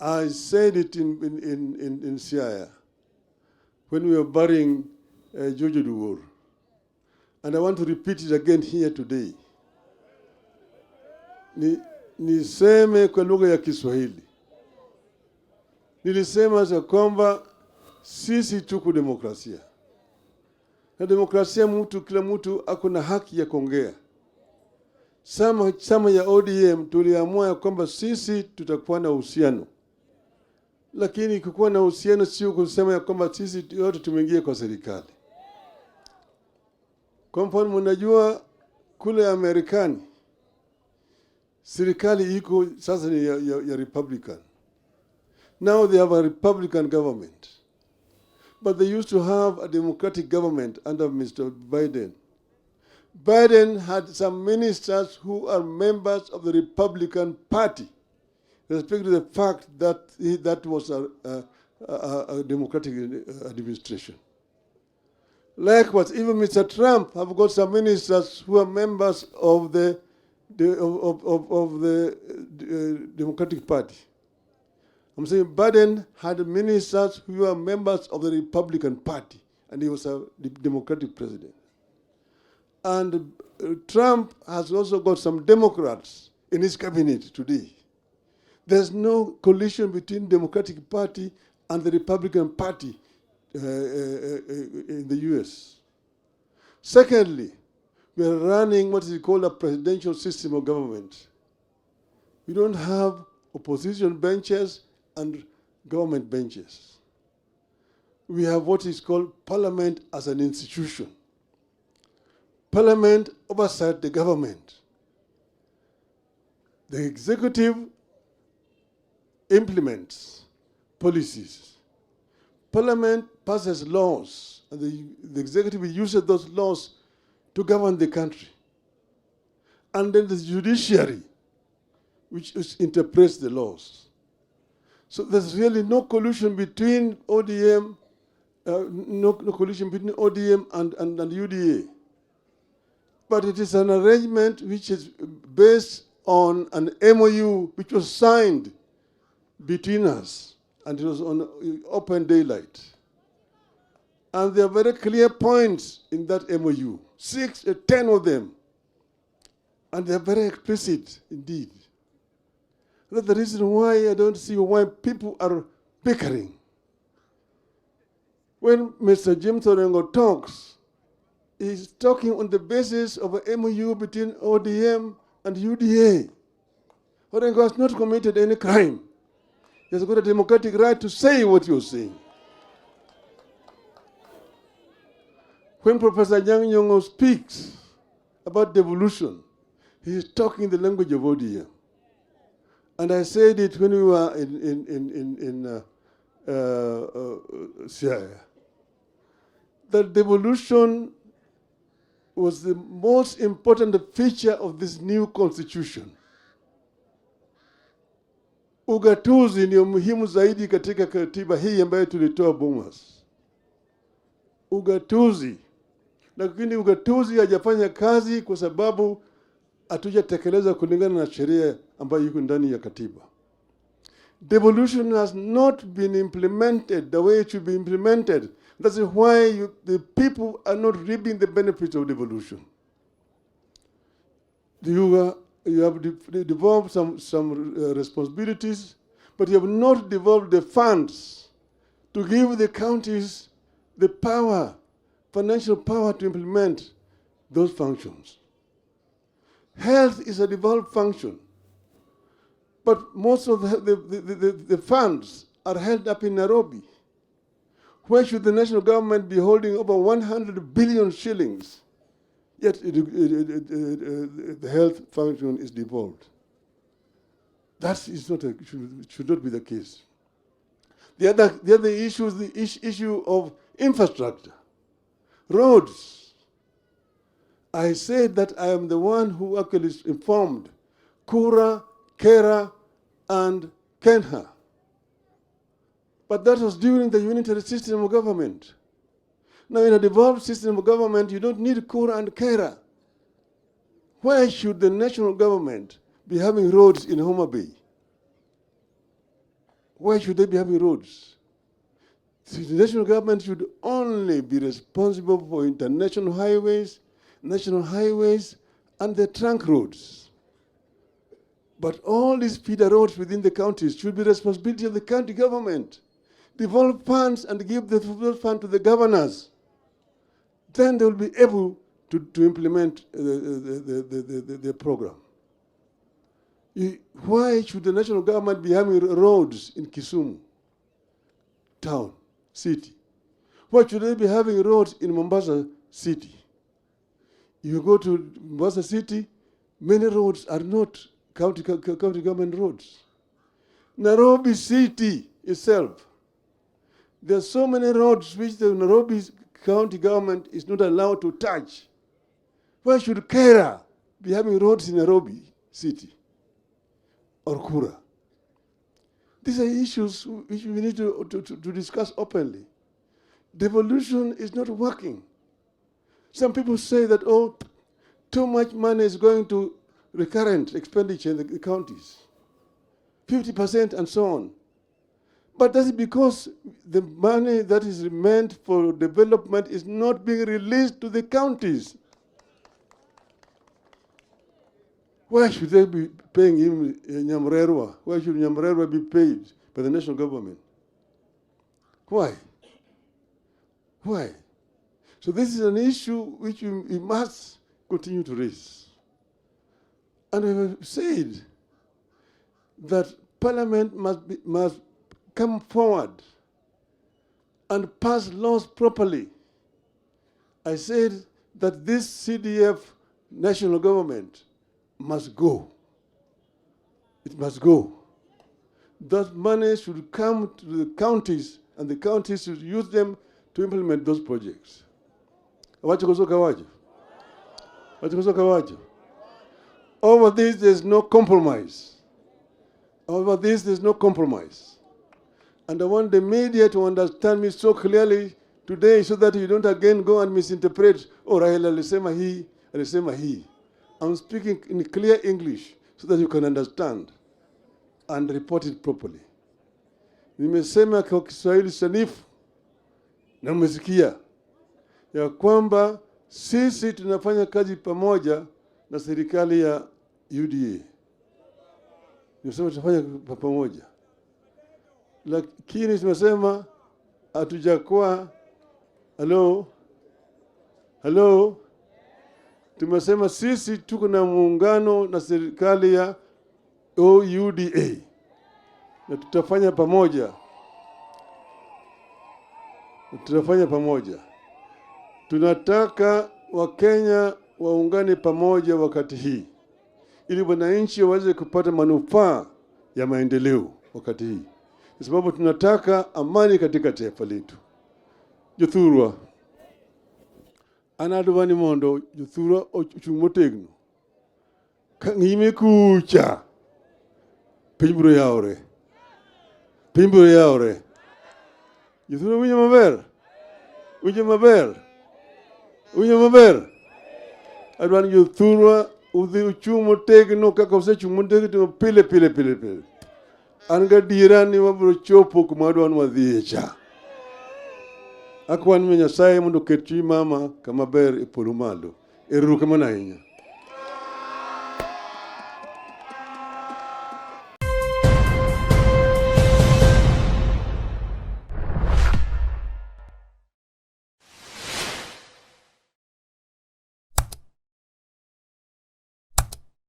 I said it in Siaya when we were burying Jojo Duwur. And I want to repeat it again here today. Niseme kwa lugha ya Kiswahili. Nilisema za kwamba sisi tuko demokrasia. Na demokrasia kila mtu ako na haki ya kuongea. Sama ya ODM tuliamua ya kwamba sisi tutakuwa na uhusiano. Lakini kukuwa na uhusiano sio kusema ya kwamba sisi yote tumeingia kwa serikali. Kwa mfano mnajua kule Amerikani serikali iko sasa ni ya Republican. Now they have a Republican government. But they used to have a Democratic government under Mr. Biden. Biden had some ministers who are members of the Republican Party, respecting the fact that that was a Democratic administration. Likewise, even Mr. Trump have got some ministers who are members of the Democratic Party. I'm saying Biden had ministers who were members of the Republican Party, and he was a Democratic president. And Trump has also got some Democrats in his cabinet today. There's no collision between Democratic Party and the Republican Party in the US. Secondly, we are running what is called a presidential system of government. We don't have opposition benches and government benches. We have what is called parliament as an institution. Parliament oversight the government. The executive implements policies. Parliament passes laws, and the executive uses those laws to govern the country. And then the judiciary, which interprets the laws. So there's really no collusion between ODM, no collusion between ODM and UDA. But it is an arrangement which is based on an MOU which was signed between us, and it was on open daylight. And there are very clear points in that MOU, 10 of them. And they are very explicit indeed. That's the reason why I don't see why people are bickering. When Mr. James Orengo talks, he's talking on the basis of a MOU between ODM and UDA. Orengo has not committed any crime. He has got a democratic right to say what you're saying. When Professor Yang Nyong'o speaks about devolution, he is talking the language of ODM. And I said it when we were in Siaya, that devolution was the most important feature of this new constitution. Ugatuzi ni muhimu zaidi katika katiba hii ambayo tulitoa Bomas. Ugatuzi. Lakini ugatuzi hajafanya kazi kwa sababu hatujatekeleza kulingana na sheria ambayo iko ndani ya katiba. Devolution has not been implemented the way it should be implemented. That's why the people are not reaping the benefits of devolution. You have devolved some responsibilities, but you have not devolved the funds to give the counties the power, financial power to implement those functions. Health is a devolved function, but most of the funds are held up in Nairobi. Where should the national government be holding over 100 billion shillings? Yet the health function is devolved. That is not should not be the case. The other issue is the issue of infrastructure, roads. I said that I am the one who actually informed Kura, Kera, and Kenha. But that was during the unitary system of government. Now, in a devolved system of government, you don't need Kura and Kera. Why should the national government be having roads in Homa Bay? Why should they be having roads? The national government should only be responsible for international highways, national highways, and the trunk roads. But all these feeder roads within the counties should be responsibility of the county government. Devolve funds and give the funds to the governors. Then they will be able to implement the program. Why should the national government be having roads in Kisumu town, city? Why should they be having roads in Mombasa city? You go to Mombasa city, many roads are not county government roads. Nairobi city itself, there are so many roads which the Nairobi county government is not allowed to touch. Why should Kera be having roads in Nairobi city or Kura? These are issues which we need to discuss openly. Devolution is not working. Some people say that, oh, too much money is going to recurrent expenditure in the counties, 50% and so on. But that's because the money that is meant for development is not being released to the counties. Why should they be paying him Nyamrerwa? Why should Nyamrerwa be paid by the national government? Why? Why? So this is an issue which we must continue to raise. And we have said that Parliament must come forward and pass laws properly. I said that this CDF national government must go. It must go. That money should come to the counties, and the counties should use them to implement those projects. Over this, there's no compromise. Over this, there's no compromise. And I want the media to understand me so clearly today so that you don't again go and misinterpret, oh, Raila alisema hii. I'm speaking in clear English so that you can understand and report it properly. Nimesema kwa Kiswahili sanifu na mmesikia ya kwamba sisi tunafanya kazi pamoja na serikali ya UDA. Nimesema tunafanya pamoja. Lakini tumesema hatujakuwa hello tumesema sisi tuko na muungano na serikali ya OUDA na tutafanya pamoja. Tunataka Wakenya waungane pamoja wakati hii ili wananchi waweze kupata manufaa ya maendeleo wakati hii, kwa sababu tunataka amani katika taifa letu. Jothurwa anadwani mondo Jothurwa ochung' motegno ka ng'ime kucha piny biro yawre. Jothurwa winjo maber. Adwani Jothurwa udhi uchung' motegno kaka osechung' motegno pile. An gadiera ni wabiro chopo kuma wadwani wadhiye cha. Akwan mi Nyasaye mondo oket chuny mama kama ber e polo malo. Erokamano ahinya.